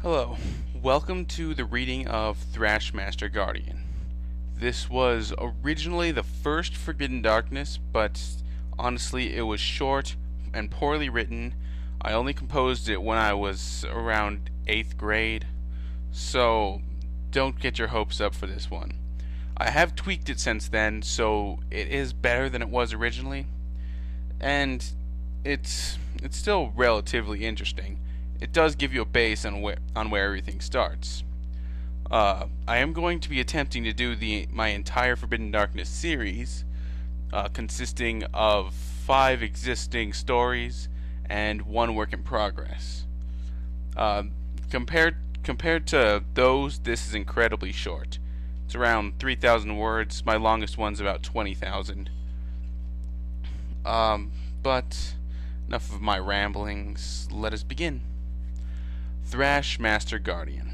Hello, welcome to the reading of Thrash Master Guardian. This was originally the first Forbidden Darkness, but honestly it was short and poorly written. I only composed it when I was around 8th grade, so don't get your hopes up for this one. I have tweaked it since then, so it is better than it was originally, and it's still relatively interesting. It does give you a base on where everything starts. I am going to be attempting to do my entire Forbidden Darkness series, consisting of 5 existing stories and 1 work in progress. Compared to those, this is incredibly short. It's around 3,000 words. My longest one's about 20,000. But enough of my ramblings. Let us begin. Thrash Master Guardian.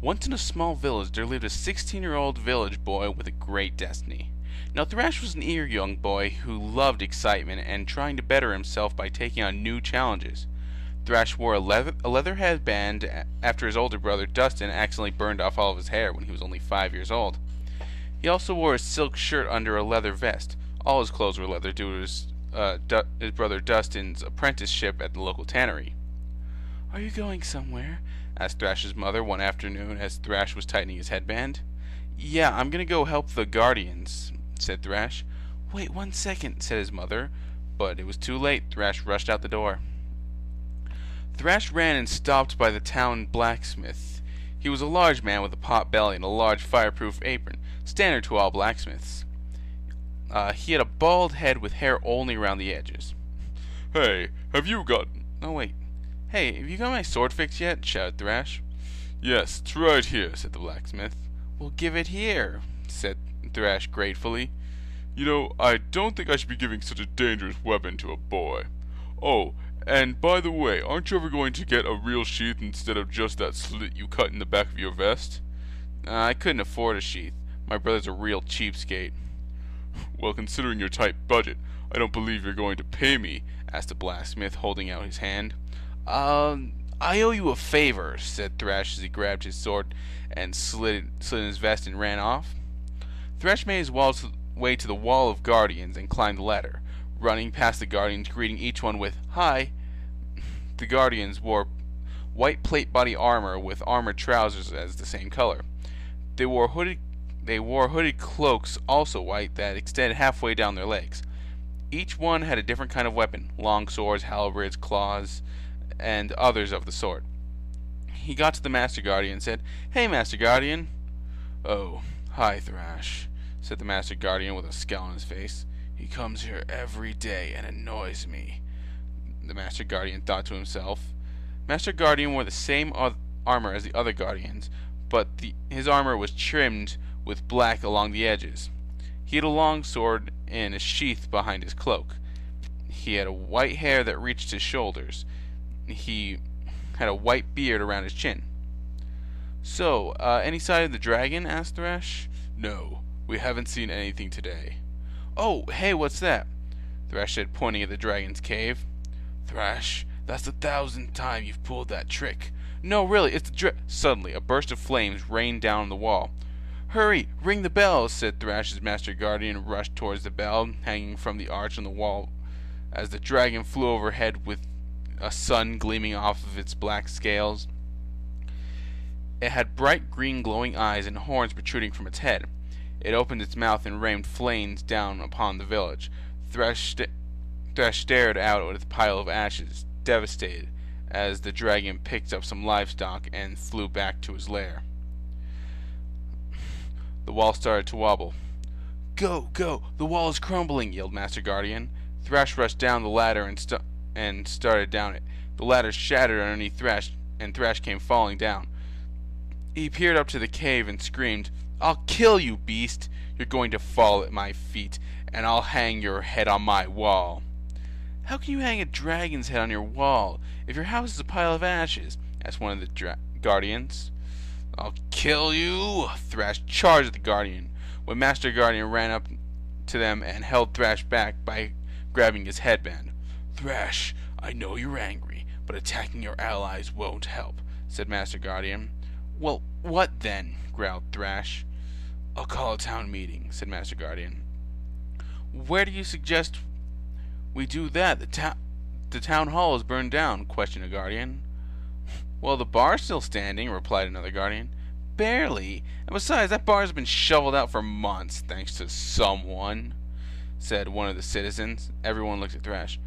Once in a small village there lived a 16-year-old village boy with a great destiny. Now Thrash was an eager young boy who loved excitement and trying to better himself by taking on new challenges. Thrash wore a leather headband after his older brother Dustin accidentally burned off all of his hair when he was only 5 years old. He also wore a silk shirt under a leather vest. All his clothes were leather due to his brother Dustin's apprenticeship at the local tannery. "Are you going somewhere?" asked Thrash's mother one afternoon as Thrash was tightening his headband. "Yeah, I'm gonna go help the Guardians," said Thrash. "Wait 1 second," said his mother, but it was too late. Thrash rushed out the door. Thrash ran and stopped by the town blacksmith. He was a large man with a pot belly and a large fireproof apron, standard to all blacksmiths. He had a bald head with hair only around the edges. "Hey, have you got..." "Oh, wait. Hey, have you got my sword fixed yet?" shouted Thrash. "Yes, it's right here," said the blacksmith. "Well, give it here," said Thrash gratefully. "You know, I don't think I should be giving such a dangerous weapon to a boy. Oh, and by the way, aren't you ever going to get a real sheath instead of just that slit you cut in the back of your vest?" I couldn't afford a sheath. My brother's a real cheapskate." "Well, considering your tight budget, I don't believe you're going to pay me," asked the blacksmith, holding out his hand. I owe you a favor," said Thrash as he grabbed his sword and slid in his vest and ran off. Thrash made his way to the wall of Guardians and climbed the ladder, running past the Guardians, greeting each one with "Hi." The Guardians wore white plate body armor with armored trousers as the same color. They wore hooded cloaks, also white, that extended halfway down their legs. Each one had a different kind of weapon: long swords, halberds, claws, and others of the sort. He got to the Master Guardian and said, "Hey, Master Guardian." "Oh, hi, Thrash," said the Master Guardian with a scowl on his face. "He comes here every day and annoys me," the Master Guardian thought to himself. Master Guardian wore the same armor as the other Guardians, but his armor was trimmed with black along the edges. He had a long sword in a sheath behind his cloak. He had a white hair that reached his shoulders. He had a white beard around his chin. "So, any sight of the dragon?" asked Thrash. "No, we haven't seen anything today." "Oh, hey, what's that?" Thrash said, pointing at the dragon's cave. "Thrash, that's the 1,000th time you've pulled that trick." "No, really, it's the Suddenly, a burst of flames rained down on the wall. "Hurry, ring the bell," said Thrash's Master Guardian and rushed towards the bell hanging from the arch on the wall as the dragon flew overhead with a sun gleaming off of its black scales. It had bright green glowing eyes and horns protruding from its head. It opened its mouth and rained flames down upon the village. Thrash stared out at the pile of ashes, devastated, as the dragon picked up some livestock and flew back to his lair. The wall started to wobble. "Go, go! The wall is crumbling!" yelled Master Guardian. Thrash rushed down the ladder and started down it. The ladder shattered underneath Thrash, and Thrash came falling down. He peered up to the cave and screamed, "I'll kill you, beast! You're going to fall at my feet, and I'll hang your head on my wall." "How can you hang a dragon's head on your wall if your house is a pile of ashes?" asked one of the Guardians. "I'll kill you!" Thrash charged at the Guardian, when Master Guardian ran up to them and held Thrash back by grabbing his headband. "Thrash, I know you're angry, but attacking your allies won't help," said Master Guardian. Well, what then? Growled Thrash. I'll call a town meeting, said Master Guardian. Where do you suggest we do that? The town hall is burned down, questioned a Guardian. Well, the bar's still standing, replied another Guardian. Barely. And besides, that bar's been shoveled out for months, thanks to someone, said one of the citizens. Everyone looked at Thrash.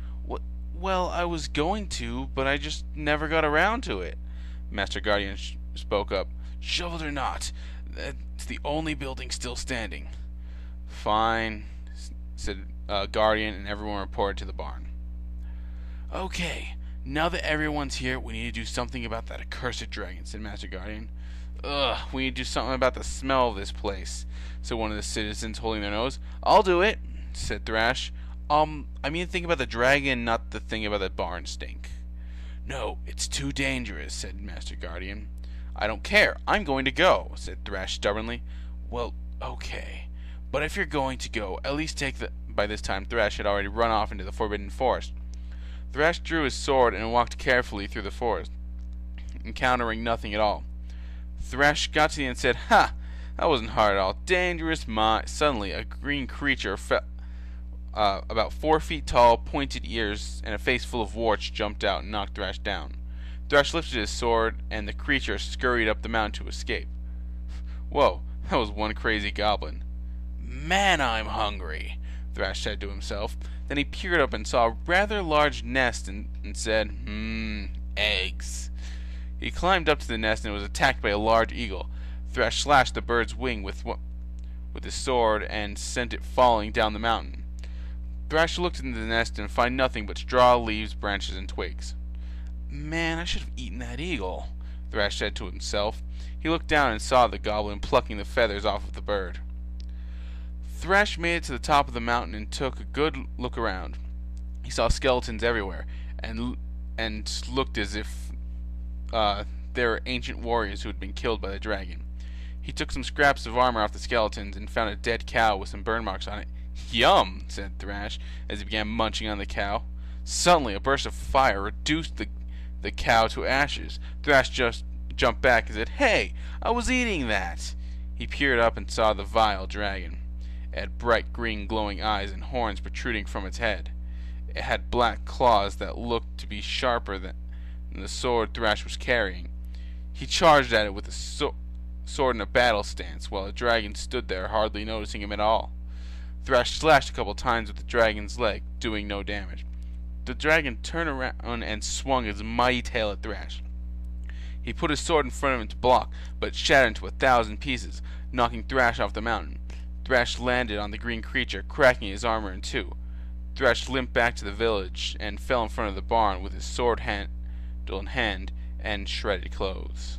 Well, I was going to, but I just never got around to it. Master Guardian spoke up. Shoveled or not, that's the only building still standing. Fine, said Guardian, and everyone reported to the barn. Okay, now that everyone's here, we need to do something about that accursed dragon, said Master Guardian. Ugh, we need to do something about the smell of this place, said one of the citizens, holding their nose. I'll do it, said Thrash. I mean, think about the dragon, not the thing about the barn stink. No, it's too dangerous, said Master Guardian. I don't care. I'm going to go, said Thrash stubbornly. Well, okay. But if you're going to go, at least take the... By this time, Thrash had already run off into the forbidden forest. Thrash drew his sword and walked carefully through the forest, encountering nothing at all. Thrash got to the end and said, Ha! That wasn't hard at all. Dangerous Suddenly, a green creature about 4 feet tall, pointed ears, and a face full of warts jumped out and knocked Thrash down. Thrash lifted his sword, and the creature scurried up the mountain to escape. Whoa, that was one crazy goblin. Man, I'm hungry, Thrash said to himself. Then he peered up and saw a rather large nest and said, eggs. He climbed up to the nest and was attacked by a large eagle. Thrash slashed the bird's wing with his sword and sent it falling down the mountain. Thrash looked into the nest and found nothing but straw, leaves, branches, and twigs. Man, I should have eaten that eagle, Thrash said to himself. He looked down and saw the goblin plucking the feathers off of the bird. Thrash made it to the top of the mountain and took a good look around. He saw skeletons everywhere, and looked as if they were ancient warriors who had been killed by the dragon. He took some scraps of armor off the skeletons and found a dead cow with some burn marks on it. Yum, said Thrash, as he began munching on the cow. Suddenly, a burst of fire reduced the cow to ashes. Thrash just jumped back and said, Hey, I was eating that! He peered up and saw the vile dragon. It had bright green glowing eyes and horns protruding from its head. It had black claws that looked to be sharper than the sword Thrash was carrying. He charged at it with a sword in a battle stance, while the dragon stood there, hardly noticing him at all. Thrash slashed a couple times with the dragon's leg, doing no damage. The dragon turned around and swung his mighty tail at Thrash. He put his sword in front of him to block, but it shattered into 1,000 pieces, knocking Thrash off the mountain. Thrash landed on the green creature, cracking his armor in two. Thrash limped back to the village and fell in front of the barn with his sword handle in hand and shredded clothes.